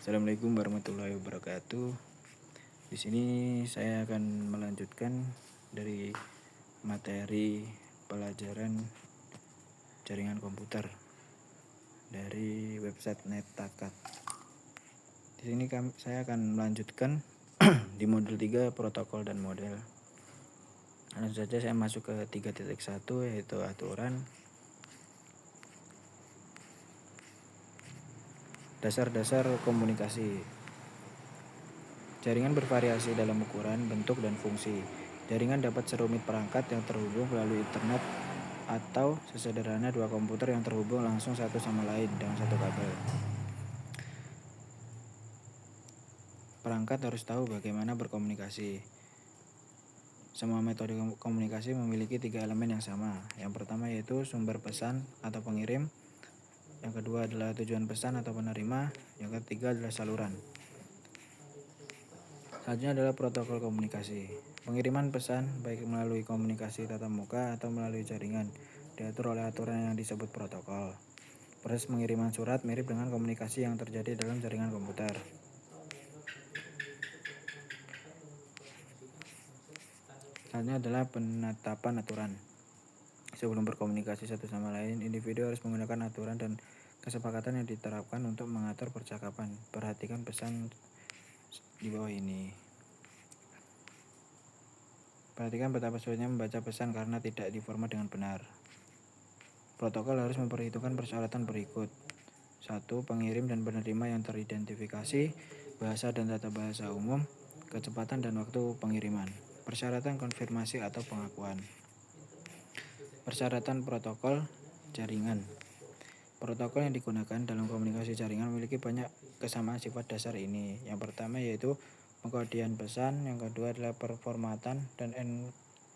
Assalamualaikum warahmatullahi wabarakatuh. Di sini saya akan melanjutkan dari materi pelajaran jaringan komputer dari website Netakat. Di sini saya akan melanjutkan di modul 3 protokol dan model. Langsung saja saya masuk ke 3.1 yaitu aturan. Dasar-dasar komunikasi. Jaringan bervariasi dalam ukuran, bentuk, dan fungsi. Jaringan dapat serumit perangkat yang terhubung melalui internet atau sesederhana dua komputer yang terhubung langsung satu sama lain dengan satu kabel. Perangkat harus tahu bagaimana berkomunikasi. Semua metode komunikasi memiliki 3 elemen yang sama. Yang pertama yaitu sumber pesan atau pengirim. Yang kedua adalah tujuan pesan atau penerima. Yang ketiga adalah saluran. Selanjutnya adalah protokol komunikasi. Pengiriman pesan baik melalui komunikasi tatap muka atau melalui jaringan diatur oleh aturan yang disebut protokol. Proses pengiriman surat mirip dengan komunikasi yang terjadi dalam jaringan komputer. Selanjutnya adalah penetapan aturan. Sebelum berkomunikasi satu sama lain, individu harus menggunakan aturan dan kesepakatan yang diterapkan untuk mengatur percakapan. Perhatikan pesan di bawah ini. Perhatikan betapa sulitnya membaca pesan karena tidak diformat dengan benar. Protokol harus memperhitungkan persyaratan berikut. 1. Pengirim dan penerima yang teridentifikasi, bahasa dan tata bahasa umum, kecepatan dan waktu pengiriman. Persyaratan konfirmasi atau pengakuan. Persyaratan protokol jaringan. Protokol yang digunakan dalam komunikasi jaringan memiliki banyak kesamaan sifat dasar ini. Yang pertama yaitu pengkodean pesan, yang kedua adalah performatan dan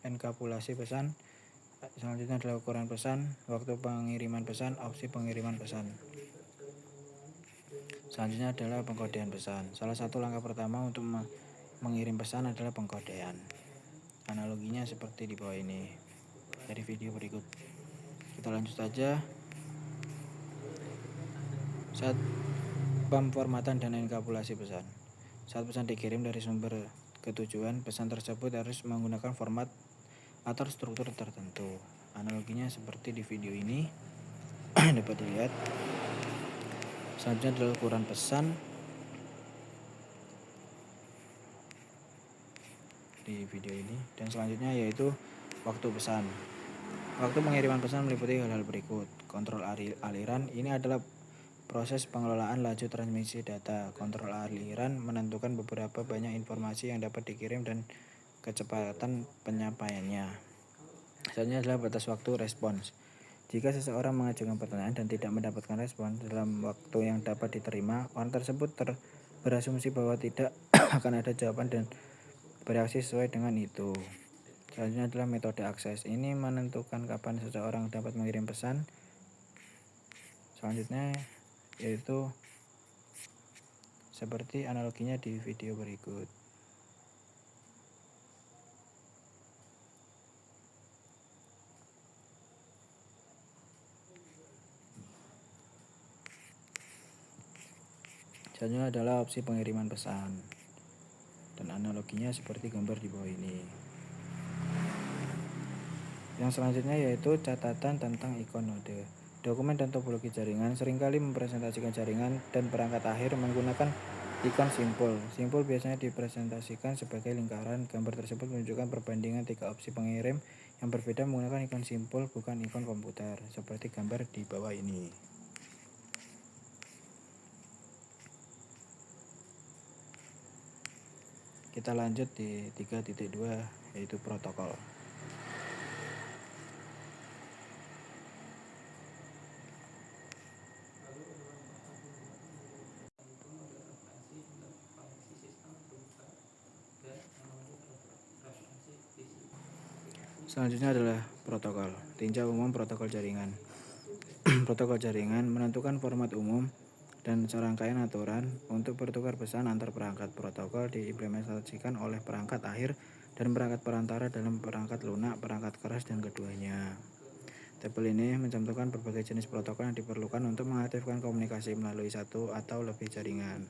enkapsulasi pesan. Selanjutnya adalah ukuran pesan, waktu pengiriman pesan, opsi pengiriman pesan. Selanjutnya adalah pengkodean pesan. Salah satu langkah pertama untuk mengirim pesan adalah pengkodean. Analoginya seperti di bawah ini dari video berikut. Kita lanjut saja. Saat pemformatan dan enkapsulasi pesan. Saat pesan dikirim dari sumber ke tujuan, pesan tersebut harus menggunakan format atau struktur tertentu. Analoginya seperti di video ini dapat dilihat. Selanjutnya adalah ukuran pesan di video ini, dan selanjutnya yaitu waktu pesan. Waktu pengiriman pesan meliputi hal-hal berikut. Kontrol aliran, ini adalah proses pengelolaan laju transmisi data. Kontrol aliran menentukan beberapa banyak informasi yang dapat dikirim dan kecepatan penyampaiannya. Selanjutnya adalah batas waktu respons. Jika seseorang mengajukan pertanyaan dan tidak mendapatkan respons dalam waktu yang dapat diterima, orang tersebut berasumsi bahwa tidak akan ada jawaban dan bereaksi sesuai dengan itu. Selanjutnya adalah metode akses. Ini menentukan kapan seseorang dapat mengirim pesan. Selanjutnya yaitu seperti analoginya di video berikut. Selanjutnya adalah opsi pengiriman pesan. Dan analoginya seperti gambar di bawah ini. Yang selanjutnya yaitu catatan tentang ikon node. Dokumen dan topologi jaringan seringkali mempresentasikan jaringan dan perangkat akhir menggunakan ikon simpul. Simpul biasanya dipresentasikan sebagai lingkaran. Gambar tersebut menunjukkan perbandingan 3 opsi pengirim yang berbeda menggunakan ikon simpul bukan ikon komputer, seperti gambar di bawah ini. Kita lanjut di 3.2 yaitu protokol. Selanjutnya adalah protokol. Tinjau umum protokol jaringan. Protokol jaringan menentukan format umum dan serangkaian aturan untuk bertukar pesan antar perangkat. Protokol diimplementasikan oleh perangkat akhir dan perangkat perantara dalam perangkat lunak, perangkat keras, dan keduanya. Tabel ini mencantumkan berbagai jenis protokol yang diperlukan untuk mengaktifkan komunikasi melalui satu atau lebih jaringan.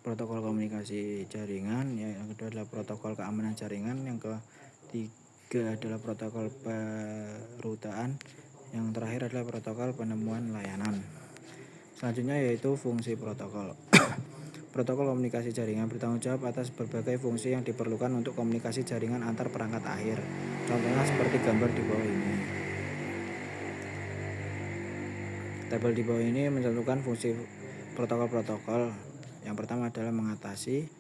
protokol komunikasi jaringan, yang kedua adalah protokol keamanan jaringan, yang ketiga adalah protokol perutaan, yang terakhir adalah protokol penemuan layanan. Selanjutnya yaitu fungsi protokol. Protokol komunikasi jaringan bertanggung jawab atas berbagai fungsi yang diperlukan untuk komunikasi jaringan antar perangkat akhir. Contohnya seperti gambar di bawah ini. Tabel di bawah ini mencantumkan fungsi protokol-protokol. Yang pertama adalah mengatasi.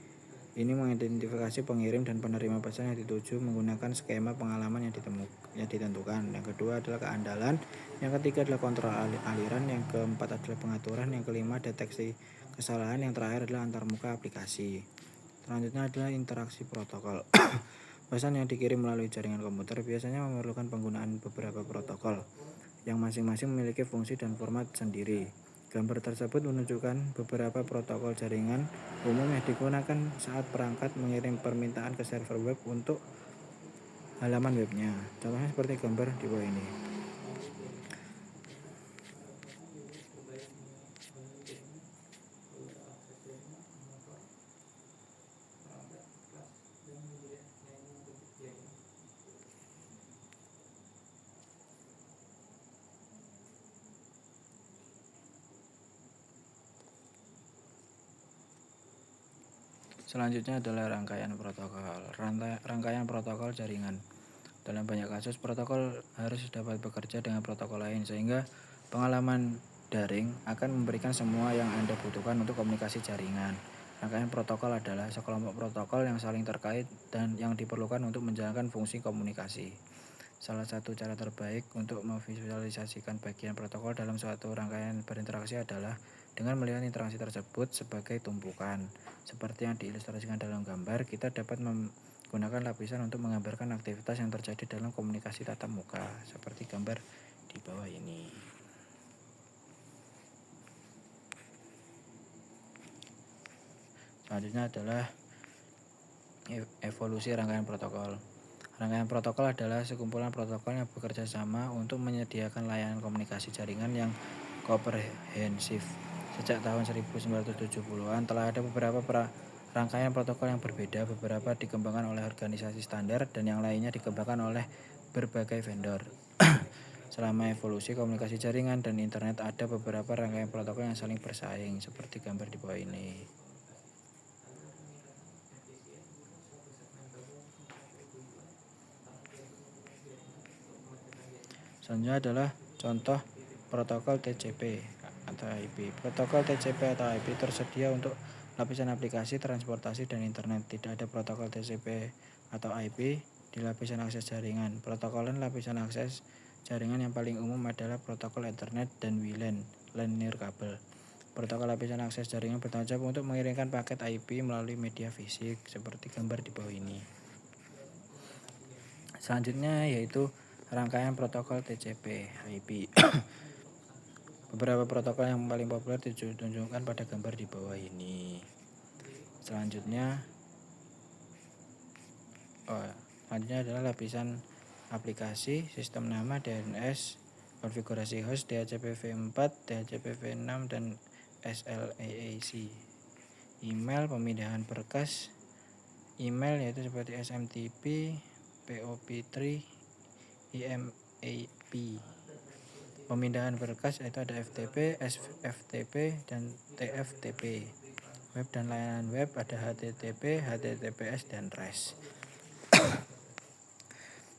Ini mengidentifikasi pengirim dan penerima pesan yang dituju menggunakan skema pengalaman yang ditentukan. Yang kedua adalah keandalan. Yang ketiga adalah kontrol aliran. Yang keempat adalah pengaturan. Yang kelima deteksi kesalahan. Yang terakhir adalah antarmuka aplikasi. Selanjutnya adalah interaksi protokol. Pesan yang dikirim melalui jaringan komputer biasanya memerlukan penggunaan beberapa protokol yang masing-masing memiliki fungsi dan format sendiri. Gambar tersebut menunjukkan beberapa protokol jaringan umum yang digunakan saat perangkat mengirim permintaan ke server web untuk halaman webnya. Contohnya seperti gambar di bawah ini. Selanjutnya adalah rangkaian protokol. Rangkaian protokol jaringan. Dalam banyak kasus, protokol harus dapat bekerja dengan protokol lain, sehingga pengalaman daring akan memberikan semua yang Anda butuhkan untuk komunikasi jaringan. Rangkaian protokol adalah sekelompok protokol yang saling terkait dan yang diperlukan untuk menjalankan fungsi komunikasi. Salah satu cara terbaik untuk memvisualisasikan bagian protokol dalam suatu rangkaian berinteraksi adalah dengan melihat interaksi tersebut sebagai tumpukan. Seperti yang diilustrasikan dalam gambar, kita dapat menggunakan lapisan untuk menggambarkan aktivitas yang terjadi dalam komunikasi tatap muka, seperti gambar di bawah ini. Selanjutnya adalah evolusi rangkaian protokol. Rangkaian protokol adalah sekumpulan protokol yang bekerja sama untuk menyediakan layanan komunikasi jaringan yang komprehensif. Sejak tahun 1970-an telah ada beberapa rangkaian protokol yang berbeda, beberapa dikembangkan oleh organisasi standar dan yang lainnya dikembangkan oleh berbagai vendor. Selama evolusi komunikasi jaringan dan internet, ada beberapa rangkaian protokol yang saling bersaing, seperti gambar di bawah ini. Selanjutnya adalah contoh protokol TCP atau IP. Protokol TCP atau IP tersedia untuk lapisan aplikasi, transportasi, dan internet. Tidak ada protokol TCP atau IP di lapisan akses jaringan. Protokol lapisan akses jaringan yang paling umum adalah protokol Ethernet dan WLAN, linear kabel. Protokol lapisan akses jaringan bertanggung jawab untuk mengirimkan paket IP melalui media fisik, seperti gambar di bawah ini. Selanjutnya yaitu rangkaian protokol TCP/IP. Beberapa protokol yang paling populer ditunjukkan pada gambar di bawah ini. Selanjutnya adalah lapisan aplikasi, sistem nama, DNS, konfigurasi host, DHCP/v4, DHCP/v6, dan SLAAC. Email, pemindahan berkas email yaitu seperti SMTP, POP3, IMAP. Pemindahan berkas yaitu ada FTP, SFTP, dan TFTP. Web dan layanan web ada HTTP, HTTPS, dan REST.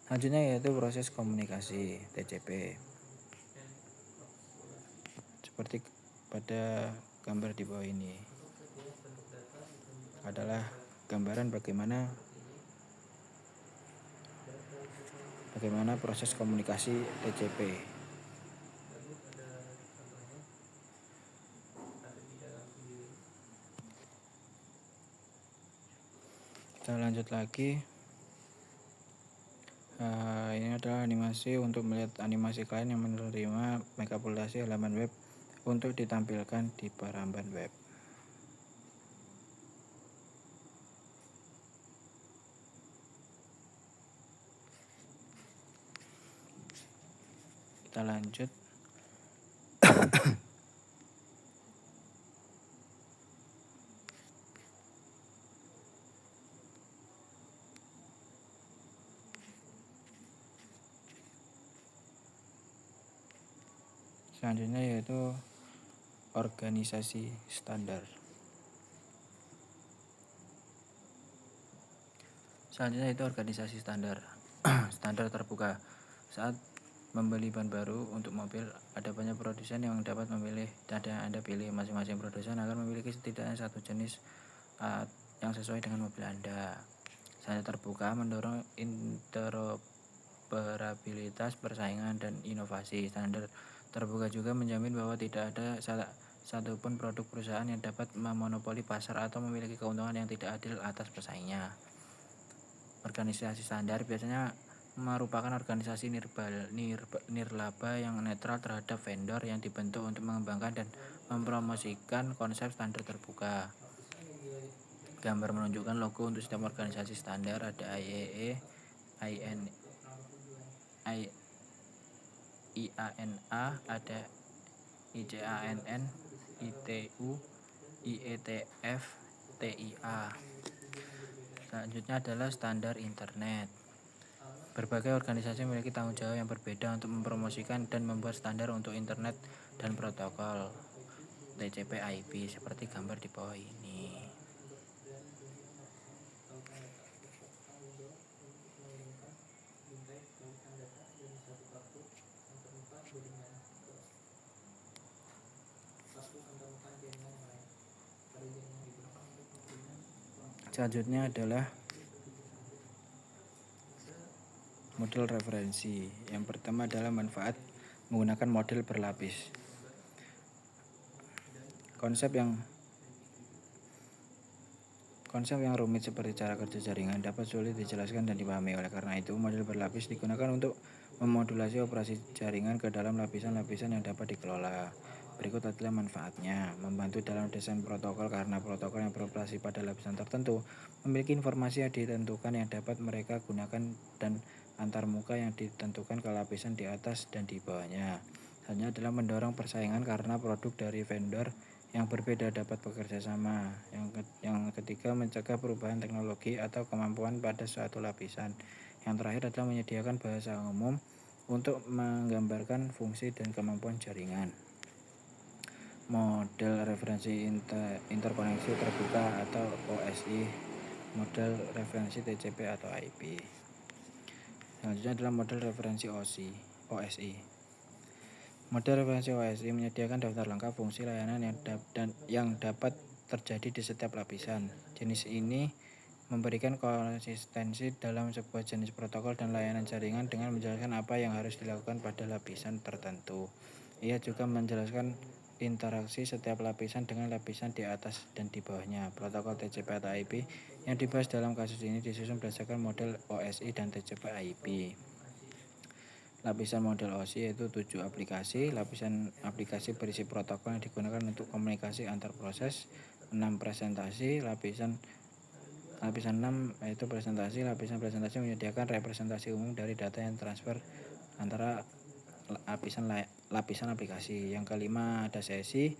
Selanjutnya yaitu proses komunikasi TCP. Seperti pada gambar di bawah ini adalah gambaran bagaimana proses komunikasi TCP. Kita lanjut lagi. Ini adalah animasi untuk melihat animasi klien yang menerima manipulasi halaman web untuk ditampilkan di peramban web. Kita lanjut. Selanjutnya yaitu organisasi standar. Selanjutnya itu organisasi standar. Standar terbuka. Saat membeli ban baru untuk mobil, ada banyak produsen yang dapat memilih dan yang Anda pilih. Masing-masing produsen akan memiliki setidaknya satu jenis yang sesuai dengan mobil Anda. Standar terbuka mendorong interoperabilitas, persaingan, dan inovasi. Standar terbuka juga menjamin bahwa tidak ada satupun produk perusahaan yang dapat memonopoli pasar atau memiliki keuntungan yang tidak adil atas pesaingnya. Organisasi standar biasanya merupakan organisasi nirlaba yang netral terhadap vendor yang dibentuk untuk mengembangkan dan mempromosikan konsep standar terbuka. Gambar menunjukkan logo untuk setiap organisasi standar. Ada IEE, IANA, ada ICANN, ITU, IETF, TIA. Selanjutnya adalah standar internet. Berbagai organisasi memiliki tanggung jawab yang berbeda untuk mempromosikan dan membuat standar untuk internet dan protokol TCP/IP seperti gambar di bawah ini. Selanjutnya adalah model referensi. Yang pertama adalah manfaat menggunakan model berlapis. Konsep yang rumit seperti cara kerja jaringan dapat sulit dijelaskan dan dipahami. Oleh karena itu, model berlapis digunakan untuk memodulasi operasi jaringan ke dalam lapisan-lapisan yang dapat dikelola. Berikut adalah manfaatnya. Membantu dalam desain protokol karena protokol yang beroperasi pada lapisan tertentu memiliki informasi yang ditentukan yang dapat mereka gunakan dan antarmuka yang ditentukan ke lapisan di atas dan di bawahnya. Selanjutnya adalah mendorong persaingan karena produk dari vendor yang berbeda dapat bekerja sama. Yang ketiga, mencegah perubahan teknologi atau kemampuan pada suatu lapisan. Yang terakhir adalah menyediakan bahasa umum untuk menggambarkan fungsi dan kemampuan jaringan. Model referensi interkoneksi terbuka atau OSI, model referensi TCP atau IP. Selanjutnya adalah model referensi OSI. Model referensi OSI menyediakan daftar lengkap fungsi layanan yang dapat terjadi di setiap lapisan. Jenis ini memberikan konsistensi dalam sebuah jenis protokol dan layanan jaringan dengan menjelaskan apa yang harus dilakukan pada lapisan tertentu. Ia juga menjelaskan interaksi setiap lapisan dengan lapisan di atas dan di bawahnya. Protokol TCP atau IP yang dibahas dalam kasus ini disusun berdasarkan model OSI dan TCP/IP. Lapisan model OSI yaitu 7 aplikasi. Lapisan aplikasi berisi protokol yang digunakan untuk komunikasi antar proses. 6 presentasi. Lapisan 6 yaitu presentasi. Lapisan presentasi menyediakan representasi umum dari data yang transfer antara lapisan aplikasi. Yang kelima ada sesi.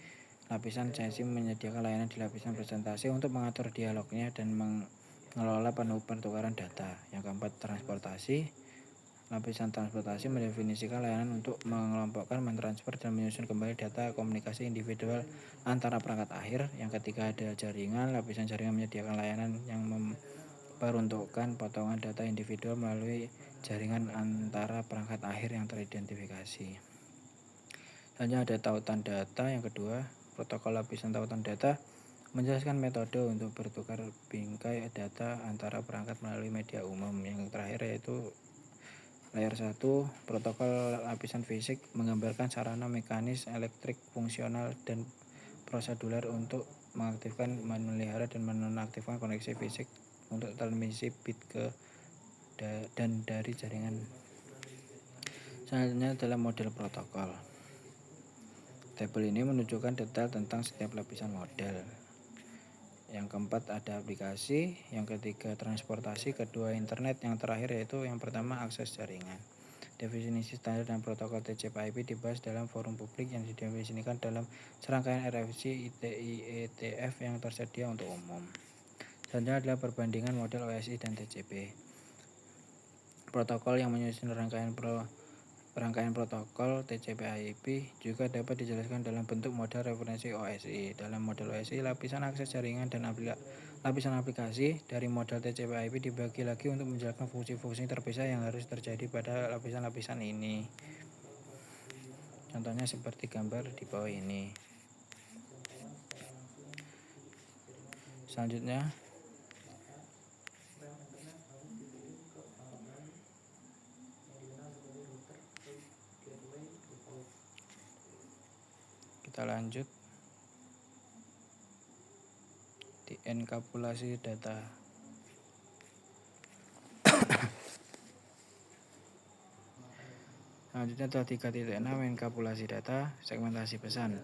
Lapisan sesi menyediakan layanan di lapisan presentasi untuk mengatur dialognya dan mengelola pertukaran data. Yang keempat transportasi. Lapisan transportasi mendefinisikan layanan untuk mengelompokkan, mentransfer, dan menyusun kembali data komunikasi individual antara perangkat akhir. Yang ketiga ada jaringan. Lapisan jaringan menyediakan layanan yang memperuntukkan potongan data individual melalui jaringan antara perangkat akhir yang teridentifikasi. Selanjutnya ada tautan data. Yang kedua, protokol lapisan tautan data menjelaskan metode untuk bertukar bingkai data antara perangkat melalui media umum. Yang terakhir yaitu Layer 1, protokol lapisan fisik menggambarkan sarana mekanis, elektrik, fungsional, dan prosedural untuk mengaktifkan, memelihara, dan menonaktifkan koneksi fisik untuk transmisi bit ke dan dari jaringan. Selanjutnya adalah model protokol. Tabel ini menunjukkan detail tentang setiap lapisan model. Yang keempat ada aplikasi, yang ketiga transportasi, kedua internet, yang terakhir yaitu yang pertama akses jaringan. Definisi standar dan protokol TCP/IP dibahas dalam forum publik yang didefinisikan dalam serangkaian RFC ITI/ETF yang tersedia untuk umum. Selanjutnya adalah perbandingan model OSI dan TCP. Protokol yang menyusun rangkaian Rangkaian protokol TCP/IP juga dapat dijelaskan dalam bentuk model referensi OSI. Dalam model OSI, lapisan akses jaringan dan lapisan aplikasi dari model TCP/IP dibagi lagi untuk menjalankan fungsi-fungsi terpisah yang harus terjadi pada lapisan-lapisan ini. Contohnya seperti gambar di bawah ini. Selanjutnya, kita lanjut di enkapsulasi data. Selanjutnya adalah 3.6 enkapsulasi data, segmentasi pesan.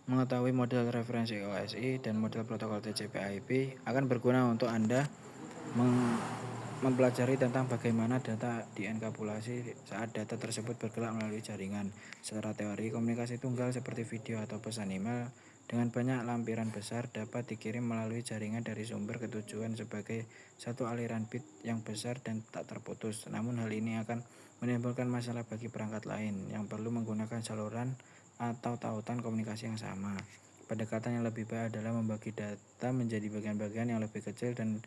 Mengetahui model referensi OSI dan model protokol TCP/IP akan berguna untuk Anda mempelajari tentang bagaimana data dienkapsulasi saat data tersebut bergerak melalui jaringan. Secara teori, komunikasi tunggal seperti video atau pesan email dengan banyak lampiran besar dapat dikirim melalui jaringan dari sumber ke tujuan sebagai satu aliran bit yang besar dan tak terputus. Namun hal ini akan menimbulkan masalah bagi perangkat lain yang perlu menggunakan saluran atau tautan komunikasi yang sama. Pendekatan yang lebih baik adalah membagi data menjadi bagian-bagian yang lebih kecil dan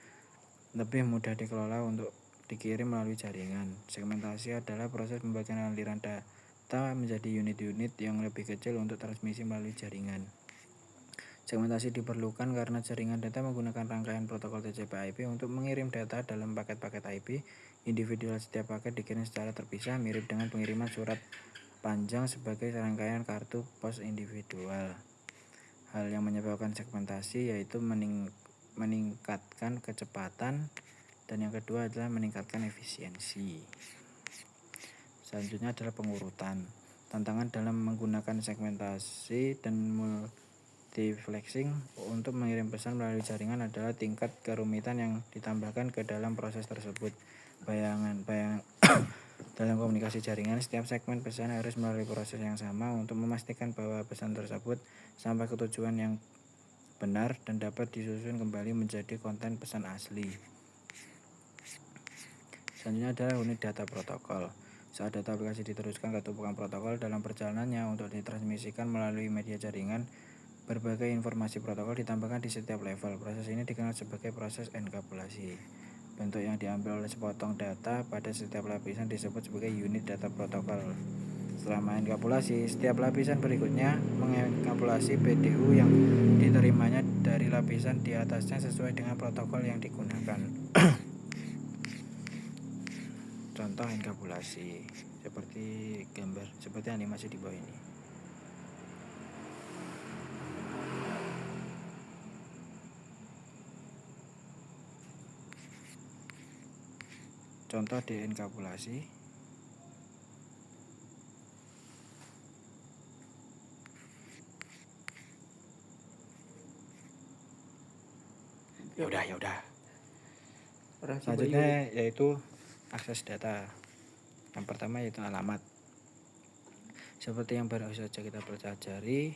lebih mudah dikelola untuk dikirim melalui jaringan. Segmentasi adalah proses pembagian aliran data menjadi unit-unit yang lebih kecil untuk transmisi melalui jaringan. Segmentasi diperlukan karena jaringan data menggunakan rangkaian protokol TCP/IP untuk mengirim data dalam paket-paket IP. Individual setiap paket dikirim secara terpisah, mirip dengan pengiriman surat panjang sebagai rangkaian kartu pos individual. Hal yang menyebabkan segmentasi yaitu meningkatkan kecepatan, dan yang kedua adalah meningkatkan efisiensi. Selanjutnya adalah pengurutan. Tantangan dalam menggunakan segmentasi dan multiplexing untuk mengirim pesan melalui jaringan adalah tingkat kerumitan yang ditambahkan ke dalam proses tersebut. Dalam komunikasi jaringan, setiap segmen pesan harus melalui proses yang sama untuk memastikan bahwa pesan tersebut sampai ke tujuan yang benar dan dapat disusun kembali menjadi konten pesan asli. Selanjutnya adalah unit data protokol. Saat data aplikasi diteruskan ke tumpukan protokol dalam perjalanannya untuk ditransmisikan melalui media jaringan, berbagai informasi protokol ditambahkan di setiap level. Proses ini dikenal sebagai proses enkapsulasi. Bentuk yang diambil oleh sepotong data pada setiap lapisan disebut sebagai unit data protokol. Setelah mengenkapsulasi, setiap lapisan berikutnya mengenkapsulasi PDU yang diterimanya dari lapisan di atasnya sesuai dengan protokol yang digunakan. Contoh enkapsulasi seperti animasi di bawah ini. Contoh dienkapsulasi. Ya udah. Selanjutnya yaitu akses data. Yang pertama yaitu alamat. Seperti yang baru saja kita pelajari,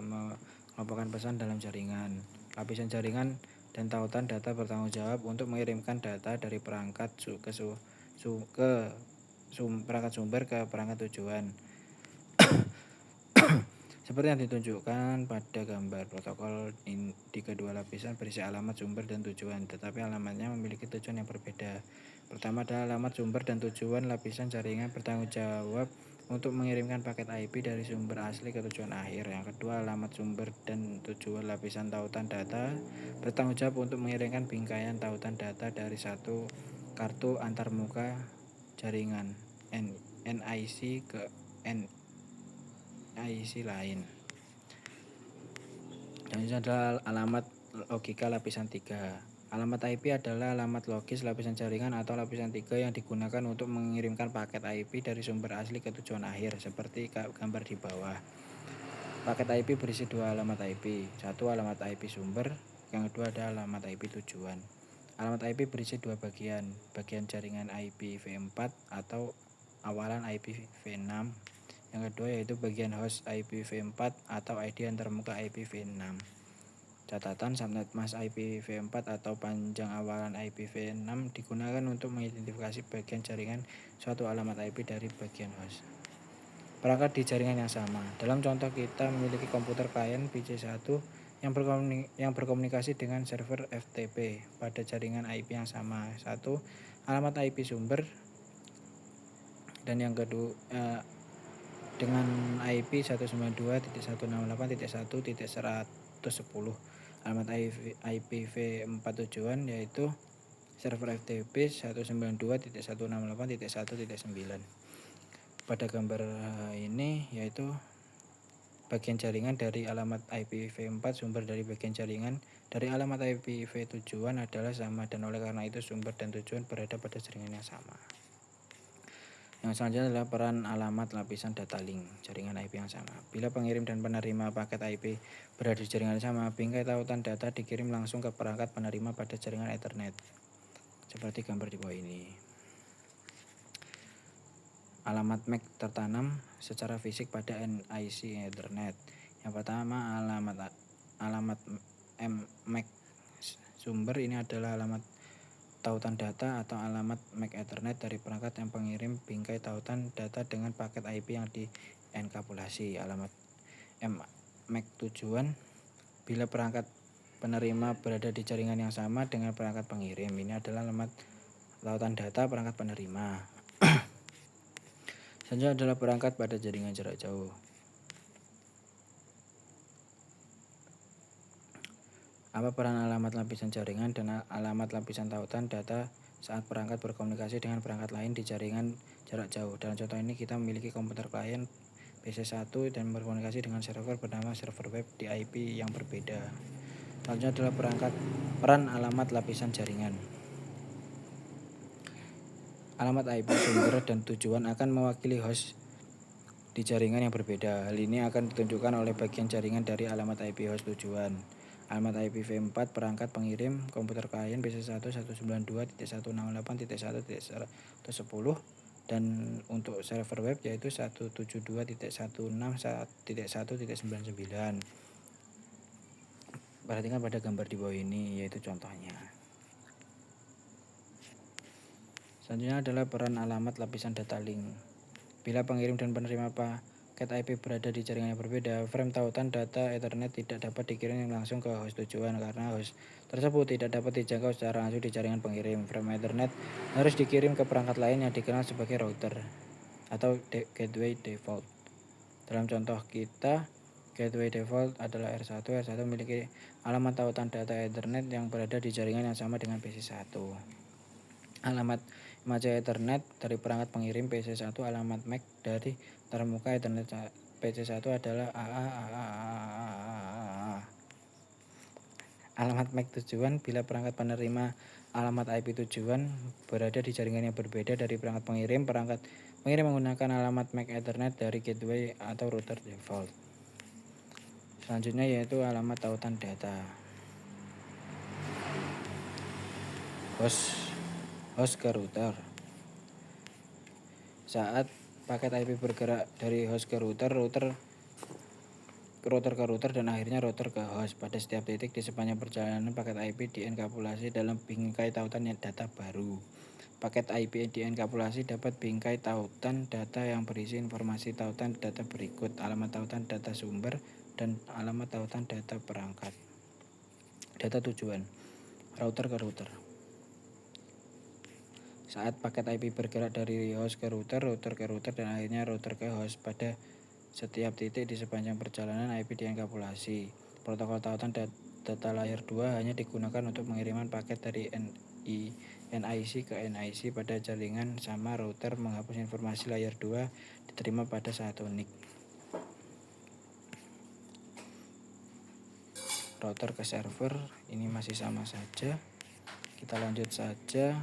mengelompokkan pesan dalam jaringan. Lapisan jaringan dan tautan data bertanggung jawab untuk mengirimkan data dari perangkat perangkat sumber ke perangkat tujuan. Seperti yang ditunjukkan pada gambar, protokol di kedua lapisan berisi alamat sumber dan tujuan, tetapi alamatnya memiliki tujuan yang berbeda. Pertama adalah alamat sumber dan tujuan. Lapisan jaringan bertanggung jawab untuk mengirimkan paket IP dari sumber asli ke tujuan akhir. Yang kedua, alamat sumber dan tujuan lapisan tautan data bertanggung jawab untuk mengirimkan bingkaian tautan data dari satu kartu antarmuka jaringan NIC ke NIC lain. Dan ini adalah alamat logika lapisan 3. Alamat IP adalah alamat logis lapisan jaringan atau lapisan 3 yang digunakan untuk mengirimkan paket IP dari sumber asli ke tujuan akhir, seperti gambar di bawah. Paket IP berisi dua alamat IP. Satu alamat IP sumber, yang kedua adalah alamat IP tujuan. Alamat IP berisi dua bagian jaringan IP v4 atau awalan IP v6. Yang kedua yaitu bagian host IP v4 atau ID antarmuka IP v6. Catatan subnet mask IPv4 atau panjang awalan IPv6 digunakan untuk mengidentifikasi bagian jaringan suatu alamat IP dari bagian host. Perangkat di jaringan yang sama. Dalam contoh kita memiliki komputer klien PC1 yang berkomunikasi dengan server FTP pada jaringan IP yang sama. Satu, alamat IP sumber, dan yang kedua dengan IP 192.168.1.110. Alamat IPv4 tujuan yaitu server FTP 192.168.1.9. Pada gambar ini yaitu bagian jaringan dari alamat IPv4 sumber dari bagian jaringan dari alamat IPv tujuan adalah sama, dan oleh karena itu sumber dan tujuan berada pada jaringan yang sama. Yang selanjutnya adalah peran alamat lapisan data link jaringan IP yang sama. Bila pengirim dan penerima paket IP berada di jaringan yang sama, bingkai tautan data dikirim langsung ke perangkat penerima pada jaringan Ethernet. Seperti gambar di bawah ini. Alamat MAC tertanam secara fisik pada NIC Ethernet. Yang pertama, alamat MAC sumber ini adalah alamat tautan data atau alamat MAC Ethernet dari perangkat yang pengirim bingkai tautan data dengan paket IP yang dienkapsulasi. Alamat MAC tujuan bila perangkat penerima berada di jaringan yang sama dengan perangkat pengirim. Ini adalah alamat tautan data perangkat penerima. Selanjutnya adalah perangkat pada jaringan jarak jauh. Apa peran alamat lapisan jaringan dan alamat lapisan tautan data saat perangkat berkomunikasi dengan perangkat lain di jaringan jarak jauh? Dalam contoh ini kita memiliki komputer klien PC1 dan berkomunikasi dengan server bernama server web di IP yang berbeda. Selanjutnya adalah peran alamat lapisan jaringan. Alamat IP sumber dan tujuan akan mewakili host di jaringan yang berbeda. Hal ini akan ditunjukkan oleh bagian jaringan dari alamat IP host tujuan. Alamat IPv4 perangkat pengirim komputer klien PC1 192.168.1.110 dan untuk server web yaitu 172.161.1.99. Perhatikan pada gambar di bawah ini yaitu contohnya. Selanjutnya adalah peran alamat lapisan data link. Bila pengirim dan penerima paket IP berada di jaringan yang berbeda, frame tautan data Ethernet tidak dapat dikirim langsung ke host tujuan karena host tersebut tidak dapat dijangkau secara langsung di jaringan pengirim. Frame Ethernet harus dikirim ke perangkat lain yang dikenal sebagai router atau gateway default. Dalam contoh kita, gateway default adalah R1. R1 memiliki alamat tautan data Ethernet yang berada di jaringan yang sama dengan PC1. Alamat MAC Ethernet dari perangkat pengirim PC1, alamat MAC dari termuka Ethernet PC1 adalah AA. Alamat MAC tujuan bila perangkat penerima alamat IP tujuan berada di jaringan yang berbeda dari perangkat pengirim menggunakan alamat MAC Ethernet dari gateway atau router default. Selanjutnya yaitu alamat tautan data. Host ke router. Saat paket IP bergerak dari host ke router ke router dan akhirnya router ke host, pada setiap titik di sepanjang perjalanan paket IP dienkapsulasi dalam bingkai tautan data baru. Paket IP dienkapsulasi dapat bingkai tautan data yang berisi informasi tautan data berikut: alamat tautan data sumber dan alamat tautan data perangkat. Data tujuan router ke router. Saat paket IP bergerak dari host ke router ke router dan akhirnya router ke host, pada setiap titik di sepanjang perjalanan IP dienkapsulasi. Protokol tautan data layer 2 hanya digunakan untuk pengiriman paket dari NIC ke NIC pada jaringan sama. Router menghapus informasi layer 2 diterima pada satu NIC. Router ke server ini masih sama saja. Kita lanjut saja.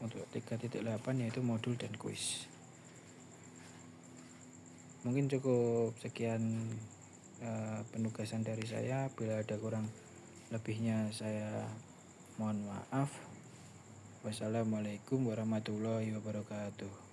Untuk 3.8 yaitu modul dan kuis. Mungkin cukup sekian penugasan dari saya. Bila ada kurang lebihnya saya mohon maaf. Wassalamualaikum warahmatullahi wabarakatuh.